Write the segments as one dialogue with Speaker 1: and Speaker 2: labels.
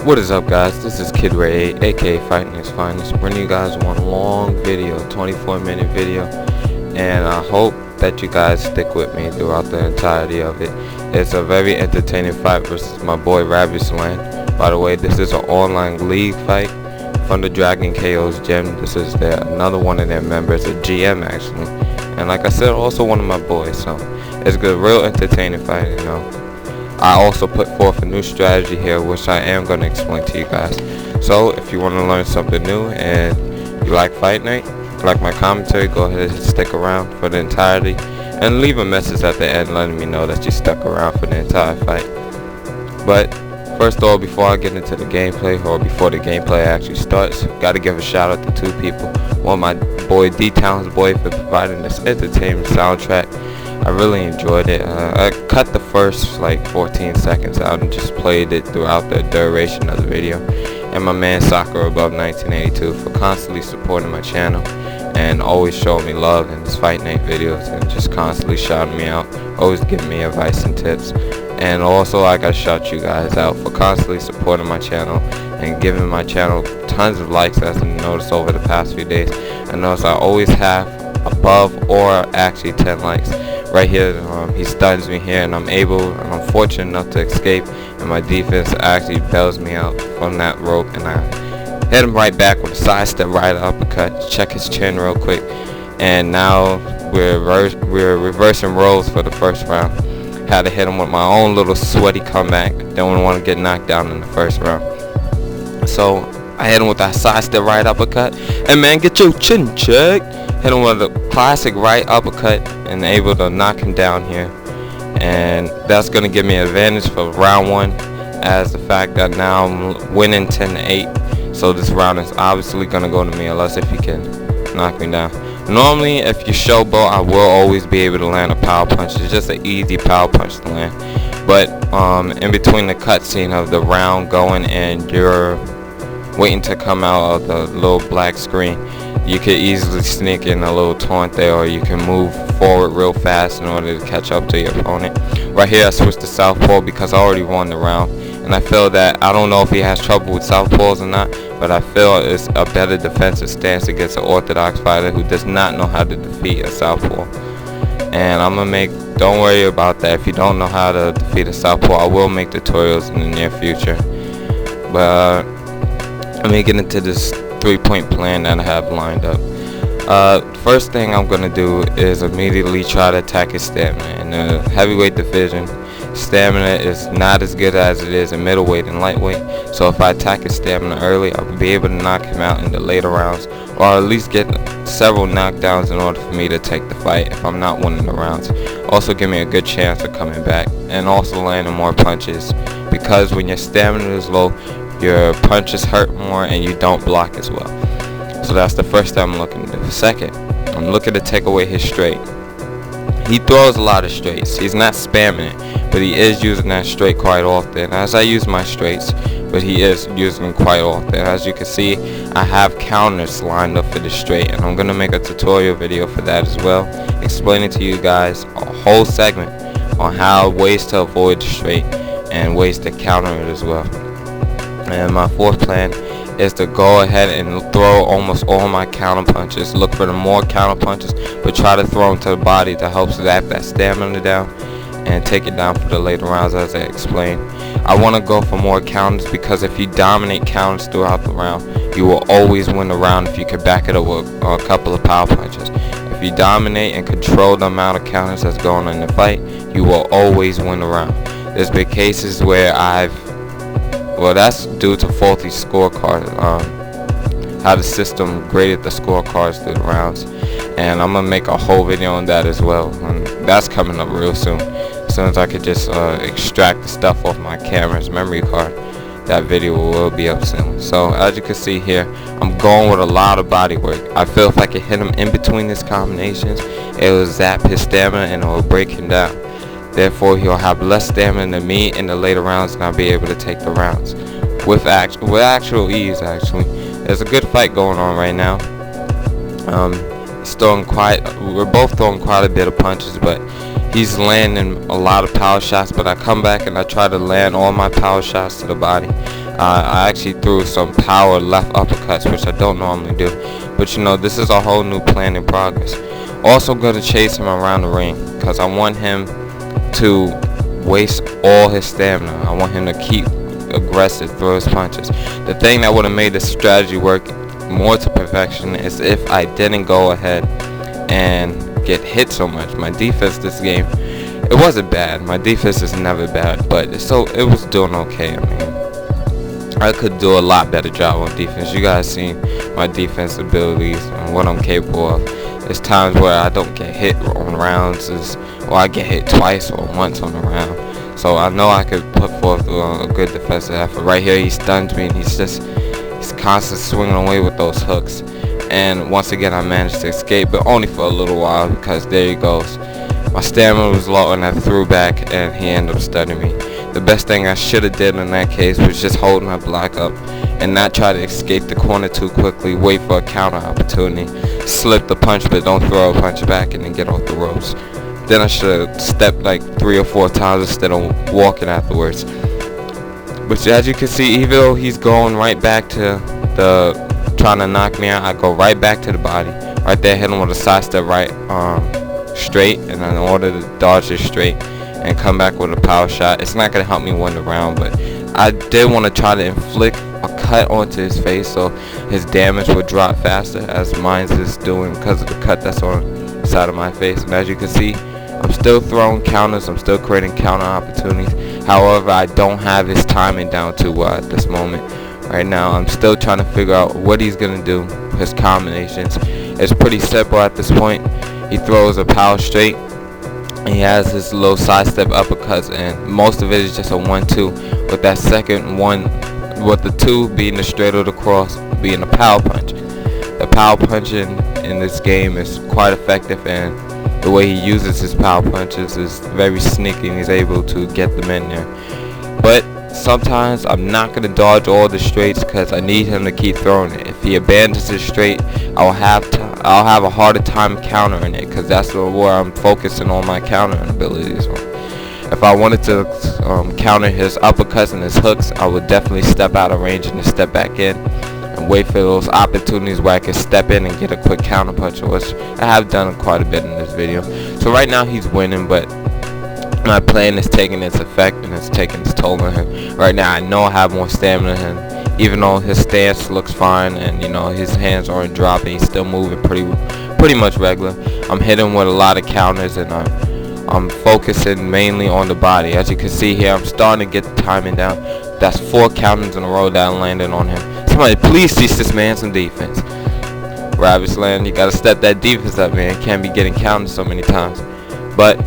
Speaker 1: What is up, guys? This is Kid Ray, aka FightNightsFinest, bringing you guys one long video, 24-minute video, and I hope that you guys stick with me throughout the entirety of it. It's a very entertaining fight versus my boy Ravaged. By the way, this is an online league fight from the Dragon KO's gym. This is another one of their members, a GM actually, and like I said, also one of my boys. So it's a good, real entertaining fight, you know. I also put forth a new strategy here, which I am going to explain to you guys. So if you want to learn something new and you like Fight Night, like my commentary, go ahead and stick around for the entirety and leave a message at the end letting me know that you stuck around for the entire fight. But first of all, before I get into the gameplay, or before the gameplay actually starts, got to give a shout out to two people. One, my boy D-Town's boy, for providing this entertainment soundtrack. I really enjoyed it. I cut the first like 14 seconds out and just played it throughout the duration of the video. And my man Soccer Above 1982 for constantly supporting my channel and always showing me love in his Fight Night videos and just constantly shouting me out, always giving me advice and tips. And also I gotta shout you guys out for constantly supporting my channel and giving my channel tons of likes, as I noticed over the past few days. I notice I always have above or actually 10 likes. Right here, he stuns me here, and I'm fortunate enough to escape, and my defense actually bails me out from that rope, and I hit him right back with a side step right uppercut, check his chin real quick, and now we're reversing roles for the first round. Had to hit him with my own little sweaty comeback. Don't want to get knocked down in the first round. So I hit him with that side step right uppercut, and man, get your chin checked. Hit him with a classic right uppercut and able to knock him down here, and that's going to give me an advantage for round one, as the fact that now I'm winning 10-8. So this round is obviously going to go to me unless if you can knock me down. Normally if you showboat, I will always be able to land a power punch. It's just an easy power punch to land, but in between the cutscene of the round going and you're waiting to come out of the little black screen, you could easily sneak in a little taunt there, or you can move forward real fast in order to catch up to your opponent. Right here I switched to southpaw because I already won the round, and I feel that, I don't know if he has trouble with southpaws or not, but I feel it's a better defensive stance against an orthodox fighter who does not know how to defeat a southpaw. And I'm gonna don't worry about that. If you don't know how to defeat a southpaw, I will make tutorials in the near future. But let me get into this 3-point plan that I have lined up. First thing I'm gonna do is immediately try to attack his stamina. In the heavyweight division, stamina is not as good as it is in middleweight and lightweight. So if I attack his stamina early, I'll be able to knock him out in the later rounds, or at least get several knockdowns in order for me to take the fight if I'm not winning the rounds. Also give me a good chance of coming back, and also landing more punches, because when your stamina is low, your punches hurt more and you don't block as well. So that's the first thing I'm looking to do. Second, I'm looking to take away his straight. He throws a lot of straights. He's not spamming it, but he is using that straight quite often, as I use my straights, but he is using them quite often. As you can see, I have counters lined up for the straight, and I'm going to make a tutorial video for that as well, explaining to you guys a whole segment on ways to avoid the straight and ways to counter it as well. And my fourth plan is to go ahead and throw almost all my counter punches. Look for the more counter punches, but try to throw them to the body to help zap that stamina down and take it down for the later rounds, as I explained. I want to go for more counters, because if you dominate counters throughout the round, you will always win the round if you can back it up with a couple of power punches. If you dominate and control the amount of counters that's going on in the fight, you will always win the round. There's been cases where well, that's due to faulty scorecards, how the system graded the scorecards through the rounds, and I'm gonna make a whole video on that as well, and that's coming up real soon. As soon as I could just extract the stuff off my camera's memory card, that video will be up soon. So as you can see here, I'm going with a lot of body work. I feel if I can hit him in between his combinations, it will zap his stamina and it will break him down. Therefore, he'll have less stamina than me in the later rounds, and I'll be able to take the rounds with actual ease. Actually, there's a good fight going on right now. We're both throwing quite a bit of punches, but he's landing a lot of power shots, but I come back and I try to land all my power shots to the body. I actually threw some power left uppercuts, which I don't normally do. But you know, this is a whole new plan in progress. Also going to chase him around the ring because I want him to waste all his stamina. I want him to keep aggressive, throw his punches. The thing that would have made this strategy work more to perfection is if I didn't go ahead and get hit so much. My defense this game, it wasn't bad. My defense is never bad, but it was doing okay. I mean, I could do a lot better job on defense. You guys seen my defense abilities and what I'm capable of. There's times where I don't get hit on rounds, or I get hit twice or once on a round. So I know I could put forth a good defensive effort. Right here, he stuns me, and he's constantly swinging away with those hooks. And once again, I managed to escape, but only for a little while because there he goes. My stamina was low, and I threw back, and he ended up stunning me. The best thing I should have did in that case was just hold my block up and not try to escape the corner too quickly. Wait for a counter opportunity. Slip the punch, but don't throw a punch back and then get off the ropes. Then I should have stepped like 3 or 4 times instead of walking afterwards. But as you can see, even though he's going right back to trying to knock me out, I go right back to the body. Right there, hit him with a side step right straight, and then in order to dodge it straight and come back with a power shot. It's not going to help me win the round, but I did want to try to inflict a cut onto his face so his damage would drop faster, as mine is doing because of the cut that's on the side of my face. And as you can see, I'm still throwing counters, I'm still creating counter opportunities. However, I don't have his timing down too well at this moment. Right now, I'm still trying to figure out what he's going to do, his combinations. It's pretty simple at this point. He throws a power straight, and he has his little sidestep uppercuts, and most of it is just a 1-2, with that second one, with the 2 being the straight or the cross, being a power punch. The power punching in this game is quite effective, and the way he uses his power punches is very sneaky, and he's able to get them in there. But sometimes I'm not going to dodge all the straights because I need him to keep throwing it. If he abandons his straight, I'll have a harder time countering it, because that's where I'm focusing on my countering abilities. If I wanted to counter his uppercuts and his hooks, I would definitely step out of range and step back in and wait for those opportunities where I can step in and get a quick counter punch, which I have done quite a bit in this video. So right now he's winning, but my plan is taking its effect and it's taking its toll on him. Right now I know I have more stamina than him, even though his stance looks fine and you know his hands aren't dropping. He's still moving pretty much regular. I'm hitting with a lot of counters, and I'm focusing mainly on the body. As you can see here, I'm starting to get the timing down. That's 4 counters in a row that I landed on him. Somebody please teach this man some defense. Ravaged land, you gotta step that defense up, man. Can't be getting counted so many times. But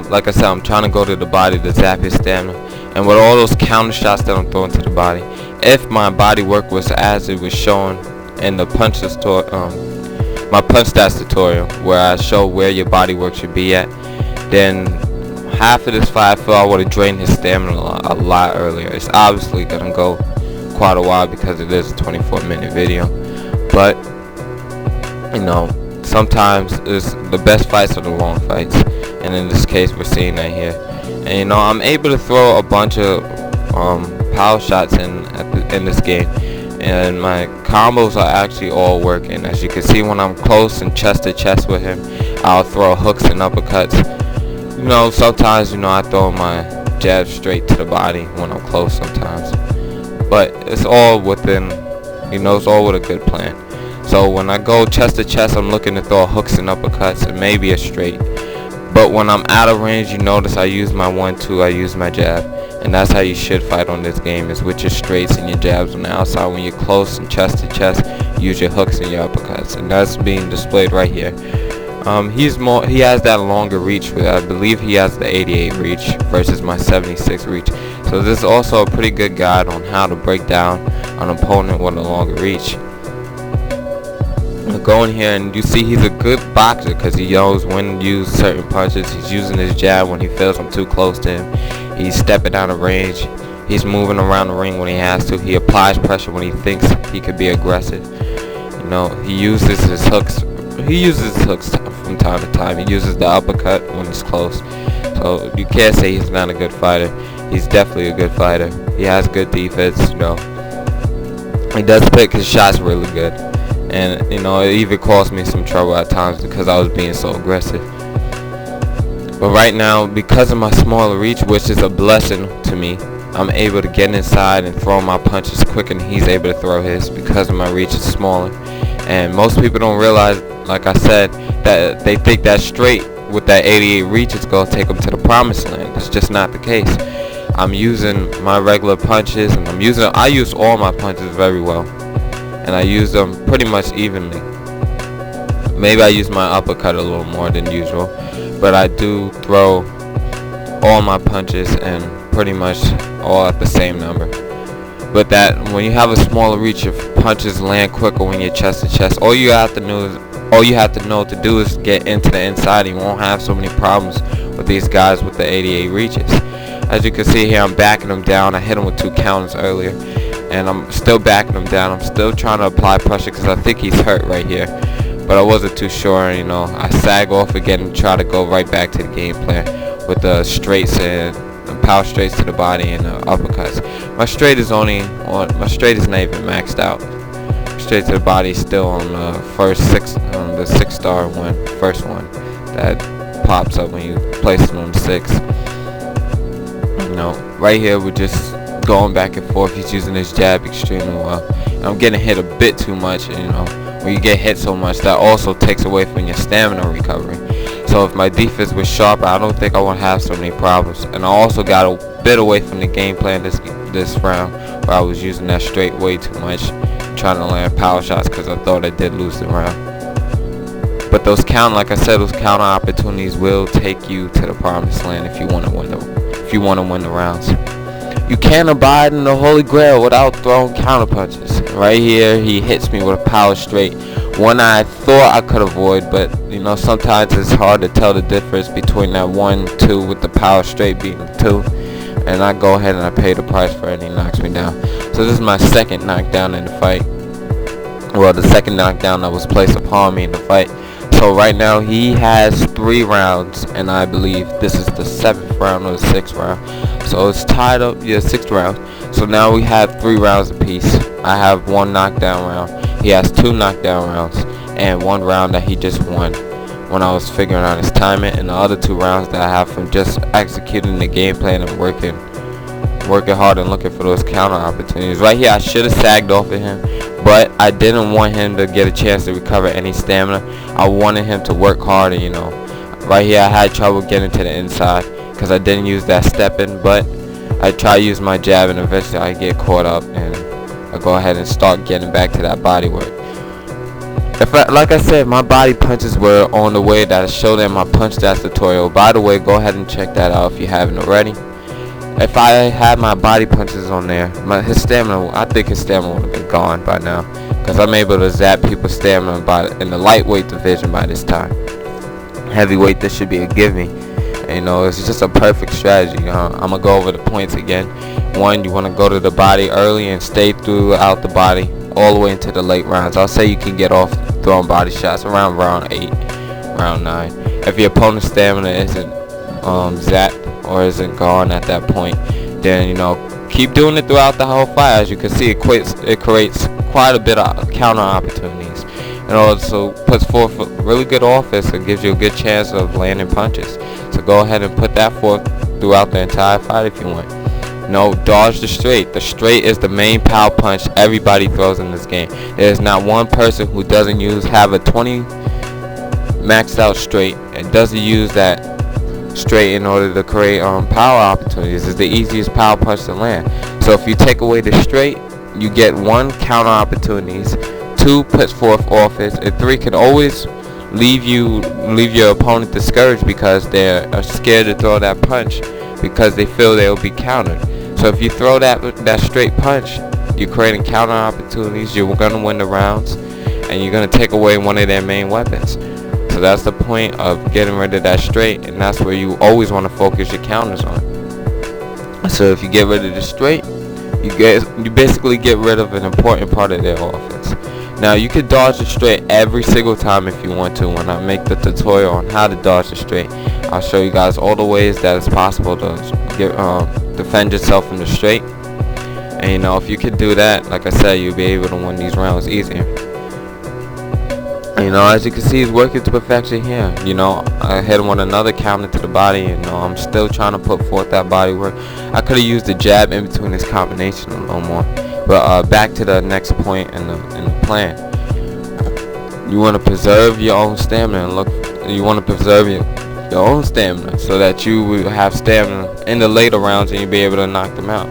Speaker 1: like I said, I'm trying to go to the body to zap his stamina. And with all those counter shots that I'm throwing to the body, if my body work was as it was shown in the my punch stats tutorial, where I show where your body work should be at, then half of this fight I feel I would have drained his stamina a lot earlier. It's obviously gonna go quite a while because it is a 24-minute video, but you know, sometimes the best fights are the long fights, and in this case we're seeing that here. And you know, I'm able to throw a bunch of power shots in this game, and my combos are actually all working. As you can see, when I'm close and chest to chest with him, I'll throw hooks and uppercuts. You know, sometimes, you know, I throw my jab straight to the body when I'm close sometimes, but it's all within, you know, it's all with a good plan. So when I go chest to chest, I'm looking to throw hooks and uppercuts and maybe a straight. But when I'm out of range, you notice I use my 1-2, I use my jab. And that's how you should fight on this game, is with your straights and your jabs on the outside. When you're close and chest to chest, use your hooks and your uppercuts. And that's being displayed right here. He has that longer reach. I believe he has the 88 reach versus my 76 reach. So this is also a pretty good guide on how to break down an opponent with a longer reach. Go in here and you see he's a good boxer because he knows when to use certain punches. He's using his jab when he feels I'm too close to him. He's stepping out of range. He's moving around the ring when he has to. He applies pressure when he thinks he could be aggressive. You know, he uses his hooks. From time to time. He uses the uppercut when he's close. So you can't say he's not a good fighter. He's definitely a good fighter. He He has good defense, you know. He does pick his shots really good, and you know, it even caused me some trouble at times because I was being so aggressive. But right now, because of my smaller reach, which is a blessing to me, I'm able to get inside and throw my punches quicker than he's able to throw his because of my reach is smaller. And most people don't realize, like I said, that they think that straight with that 88 reach is going to take them to the promised land. It's just not the case. I'm using my regular punches, and I use all my punches very well, and I use them pretty much evenly. Maybe I use my uppercut a little more than usual, but I do throw all my punches and pretty much all at the same number. But that when you have a smaller reach, your punches land quicker when you're chest to chest. All you have to know to do is get into the inside. You won't have so many problems with these guys with the 88 reaches. As you can see here, I'm backing him down. I hit him with 2 counters earlier, and I'm still backing him down. I'm still trying to apply pressure because I think he's hurt right here, but I wasn't too sure. You know, I sag off again and try to go right back to the game plan with the straights and power straights to the body and the uppercuts. My straight is not even maxed out. Straight to the body is still on the first the 6-star one, first one that pops up when you place it on 6. You know, right here we're just going back and forth. He's using his jab extremely well. And I'm getting hit a bit too much. You know, when you get hit so much, that also takes away from your stamina recovery. So if my defense was sharper, I don't think I would have so many problems. And I also got a bit away from the game plan this round, where I was using that straight way too much, trying to land power shots because I thought I did lose the round. But those counter opportunities will take you to the promised land if you want to win the rounds. You can't abide in the Holy Grail without throwing counter punches. Right here, he hits me with a power straight. One I thought I could avoid, but you know, sometimes it's hard to tell the difference between that 1-2 with the power straight being the 2. And I go ahead and I pay the price for it, and he knocks me down. So this is my second knockdown in the fight. Well, the second knockdown that was placed upon me in the fight. So right now he has 3 rounds, and I believe this is the 7th round or the 6th round. So it's tied up, 6th round. So now we have 3 rounds apiece. I have 1 knockdown round. He has 2 knockdown rounds, and 1 round that he just won when I was figuring out his timing, and the other 2 rounds that I have from just executing the game plan and working hard and looking for those counter opportunities. Right here, I should have sagged off of him, but I didn't want him to get a chance to recover any stamina. I wanted him to work hard, and you know, right here I had trouble getting to the inside because I didn't use that step in, but I try to use my jab, and eventually I get caught up and I go ahead and start getting back to that body work. Like I said, my body punches were on the way that I showed in my punch stats tutorial. By the way, go ahead and check that out if you haven't already. If I had my body punches on there, his stamina, I think his stamina would have been gone by now, because I'm able to zap people's stamina in the lightweight division by this time. Heavyweight, this should be a gimme. And, you know, it's just a perfect strategy. I'm gonna go over the points again. 1, you want to go to the body early and stay throughout the body all the way into the late rounds. I'll say you can get off throwing body shots around round 8, round 9. If your opponent's stamina isn't zapped or isn't gone at that point, then you know, keep doing it throughout the whole fight. As you can see, it creates quite a bit of counter opportunities. It also puts forth a really good offense and gives you a good chance of landing punches. So go ahead and put that forth throughout the entire fight if you want. No, dodge the straight. The straight is the main power punch everybody throws in this game. There's not one person who doesn't have a 20 maxed out straight and doesn't use that straight in order to create power opportunities. It's the easiest power punch to land. So if you take away the straight, you get 1, counter opportunities, 2, puts forth offense, and 3 can always leave your opponent discouraged because they're scared to throw that punch because they feel they'll be countered. So if you throw that straight punch, you're creating counter opportunities, you're going to win the rounds, and you're going to take away one of their main weapons. So that's the point of getting rid of that straight, and that's where you always want to focus your counters on. So if you get rid of the straight, you basically get rid of an important part of their offense. Now you can dodge the straight every single time if you want to. When I make the tutorial on how to dodge the straight, I'll show you guys all the ways that it's possible to defend yourself in the straight. And you know, if you could do that, like I said, you'll be able to win these rounds easier. You know, as you can see, he's working to perfection here. You know, I hit him with another counter to the body. You know, I'm still trying to put forth that body work. I could have used the jab in between this combination a little more. But back to the next point in the plan. You want to preserve your own stamina. You want to preserve your own stamina so that you will have stamina in the later rounds and you'll be able to knock them out.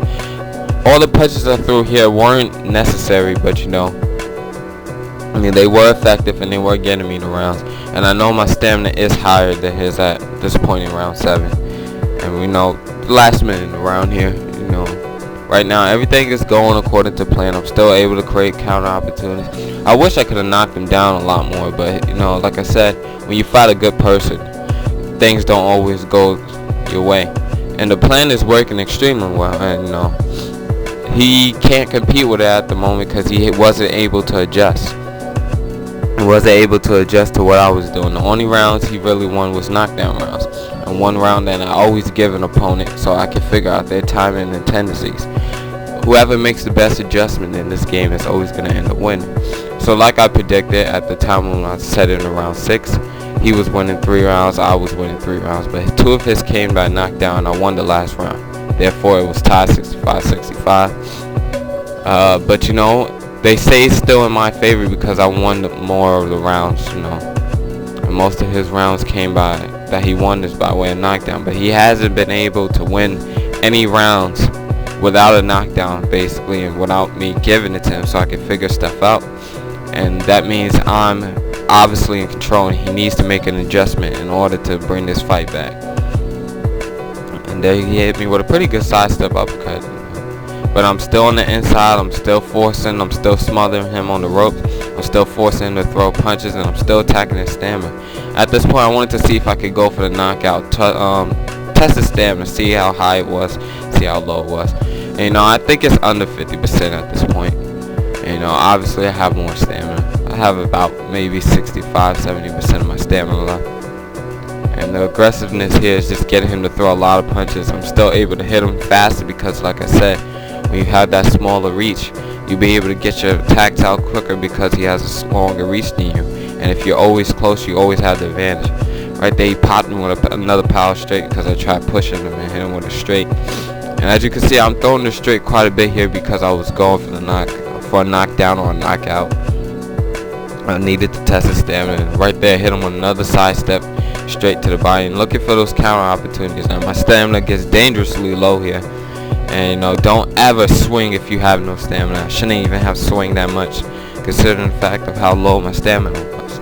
Speaker 1: All the punches I threw here weren't necessary, but you know, I mean, they were effective and they were getting me the rounds. And I know my stamina is higher than his at this point in round 7. And we know the last minute in the round here, you know, right now everything is going according to plan. I'm still able to create counter opportunities. I wish I could have knocked him down a lot more, but you know, like I said, when you fight a good person, things don't always go your way. And the plan is working extremely well, and you know, he can't compete with it at the moment because he wasn't able to adjust. He wasn't able to adjust to what I was doing. The only rounds he really won was knockdown rounds, and one round that I always give an opponent so I can figure out their timing and tendencies. Whoever makes the best adjustment in this game is always going to end up winning. So like I predicted at the time when I said it in round 6, he was winning 3 rounds, I was winning 3 rounds, but 2 of his came by knockdown. I won the last round. Therefore, it was tied 65-65. But you know, they say it's still in my favor because I won more of the rounds, you know. And most of his rounds came by that he won this by way of knockdown. But he hasn't been able to win any rounds without a knockdown, basically, and without me giving it to him so I can figure stuff out. And that means I'm obviously in control, and he needs to make an adjustment in order to bring this fight back. And there he hit me with a pretty good sidestep uppercut. But I'm still on the inside, I'm still forcing, I'm still smothering him on the ropes, I'm still forcing him to throw punches, and I'm still attacking his stamina. At this point, I wanted to see if I could go for the knockout, test his stamina, see how high it was, see how low it was. And you know, I think it's under 50% at this point. And you know, obviously I have more stamina. I have about maybe 65-70% of my stamina left. And the aggressiveness here is just getting him to throw a lot of punches. I'm still able to hit him faster because, like I said, when you have that smaller reach, you'll be able to get your attacks out quicker because he has a longer reach than you. And if you're always close, you always have the advantage. Right there, he popped me with another power straight because I tried pushing him and hit him with a straight. And as you can see, I'm throwing the straight quite a bit here because I was going for a knockdown or a knockout. I needed to test his stamina. And right there, hit him with another side step straight to the body, and looking for those counter opportunities. Now my stamina gets dangerously low here, and you know, don't ever swing if you have no stamina. I shouldn't even have swing that much considering the fact of how low my stamina was.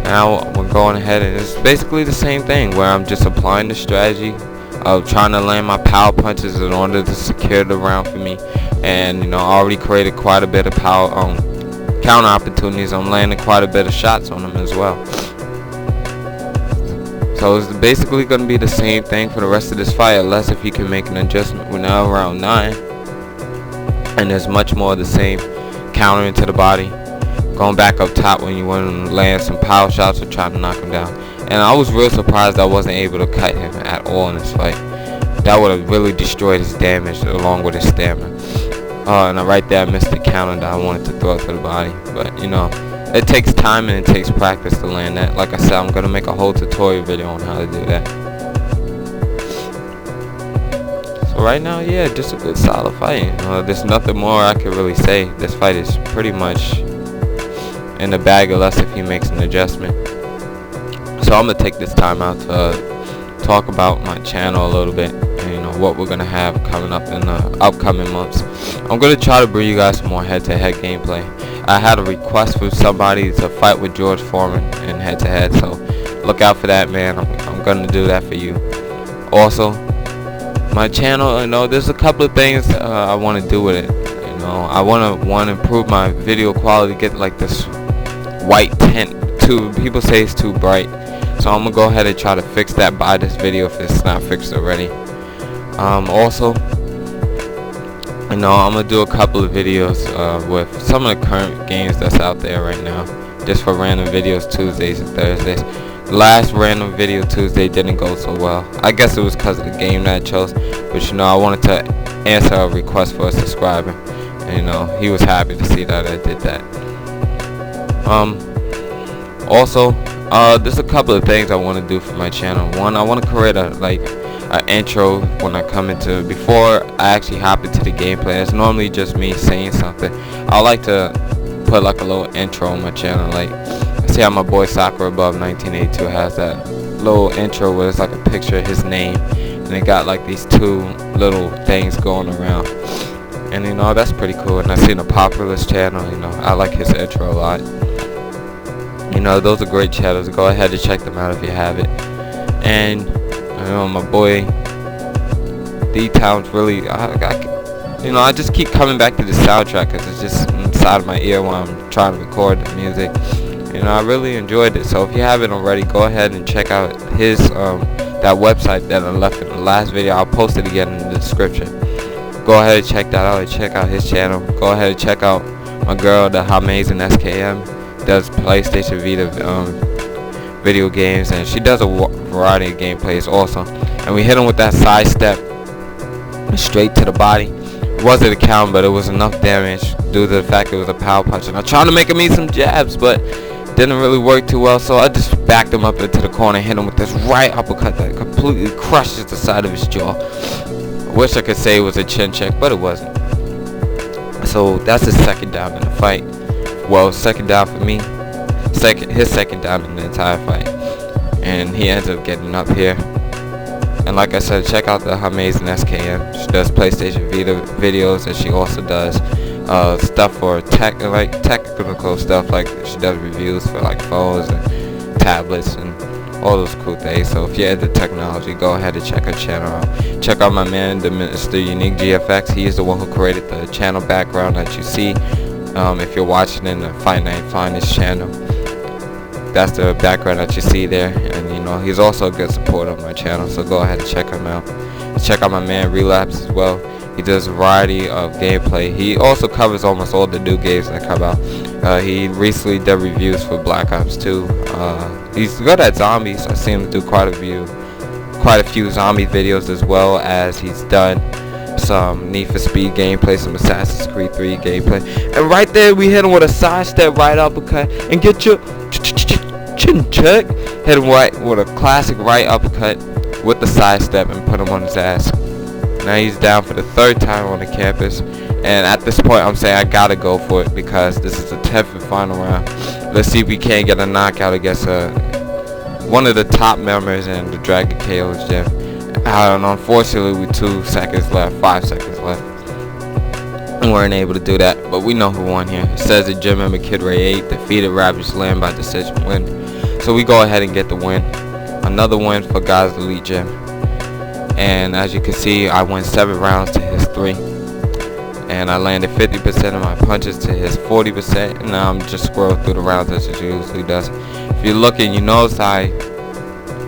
Speaker 1: Now we're going ahead, and it's basically the same thing where I'm just applying the strategy of trying to land my power punches in order to secure the round for me. And you know, I already created quite a bit of power counter opportunities. I'm landing quite a bit of shots on them as well. So it's basically going to be the same thing for the rest of this fight, unless if you can make an adjustment. We're now around 9, and there's much more of the same countering to the body, going back up top when you want to land some power shots or try to knock him down. And I was real surprised I wasn't able to cut him at all in this fight. That would have really destroyed his damage along with his stamina. And right there I missed the counter that I wanted to throw to the body. But you know, it takes time and it takes practice to land that. Like I said, I'm going to make a whole tutorial video on how to do that. So right now, yeah, just a good solid fight. There's nothing more I can really say. This fight is pretty much in the bag, unless if he makes an adjustment. So I'm going to take this time out to talk about my channel a little bit, and you know, what we're going to have coming up in the upcoming months. I'm going to try to bring you guys some more head-to-head gameplay. I had a request from somebody to fight with George Foreman in head-to-head, so look out for that, man. I'm going to do that for you. Also, my channel, you know, there's a couple of things I want to do with it. You know, I want to improve my video quality, get like this white tint. People say it's too bright, so I'm gonna go ahead and try to fix that by this video if it's not fixed already. Also, you know, I'm gonna do a couple of videos with some of the current games that's out there right now, just for random videos, Tuesdays and Thursdays. last random video Tuesday didn't go so well. I guess it was because of the game that I chose, but you know, I wanted to answer a request for a subscriber, and you know, he was happy to see that I did that. Also, there's a couple of things I want to do for my channel. One, I want to create an intro when I come into, before I actually hop into the gameplay. It's normally just me saying something. I like to put like a little intro on my channel. Like, see how my boy Soccer Above 1982 has that little intro where it's like a picture of his name, and it got like these two little things going around, and you know, that's pretty cool. And I seen a Populous channel, you know, I like his intro a lot. You know, those are great channels. Go ahead and check them out if you have it. And you know, my boy D-Town's really, you know, I just keep coming back to the soundtrack because it's just inside of my ear while I'm trying to record the music. You know, I really enjoyed it. So if you haven't already, go ahead and check out his that website that I left in the last video. I'll post it again in the description. Go ahead and check that out and check out his channel. Go ahead and check out my girl, the Amazing SKM. Does PlayStation Vita video games, and she does a variety of gameplays also. And we hit him with that side step straight to the body. It wasn't a count, but it was enough damage due to the fact it was a power punch. And I tried to make him eat some jabs, but didn't really work too well, so I just backed him up into the corner and hit him with this right uppercut that completely crushes the side of his jaw. I wish I could say it was a chin check, but it wasn't. So that's his second down in the fight. Well, second down for me. His second down in the entire fight. And he ends up getting up here. And like I said, check out the Amazing SKM. She does PlayStation Vita videos, and she also does stuff for technical stuff. Like, she does reviews for like phones and tablets and all those cool things. So if you're into technology, go ahead and check her channel out. Check out my man, the Mr. Unique GFX. He is the one who created the channel background that you see. If you're watching in the FightNightsFinest channel, that's the background that you see there. And you know, he's also a good supporter of my channel, so go ahead and check him out. Check out my man Relapse as well. He does a variety of gameplay. He also covers almost all the new games that come out. He recently did reviews for Black Ops 2. He's good at zombies. I've seen him do quite a few zombie videos, as well as he's done some Need for Speed gameplay, some Assassin's Creed 3 gameplay. And right there, we hit him with a side step right uppercut and get your chin check. Hit him right with a classic right uppercut with the side step and put him on his ass. Now he's down for the third time on the campus, and at this point I'm saying I gotta go for it because this is the 10th and final round. Let's see if we can't get a knockout against one of the top members in the Dragon KO's gym. And unfortunately, with 5 seconds left, we weren't able to do that, but we know who won here. It says the gym member Kid Ray 8 defeated Ravaged Land by decision win. So we go ahead and get the win. Another win for Guys Elite Gym. And as you can see, I won 7 rounds to his 3. And I landed 50% of my punches to his 40%. And now I'm just scrolling through the rounds as it usually does. If you're looking, you notice I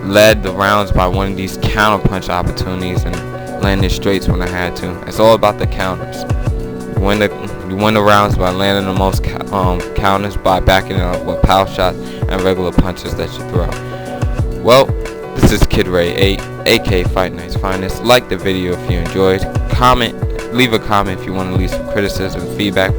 Speaker 1: led the rounds by one of these counter punch opportunities and landed straights when I had to. It's all about the counters. You win the rounds by landing the most counters, by backing it up with power shots and regular punches that you throw. Well, this is Kid Ray 8, aka FightNightsFinest. Like the video if you enjoyed. Leave a comment if you want to leave some criticism, feedback.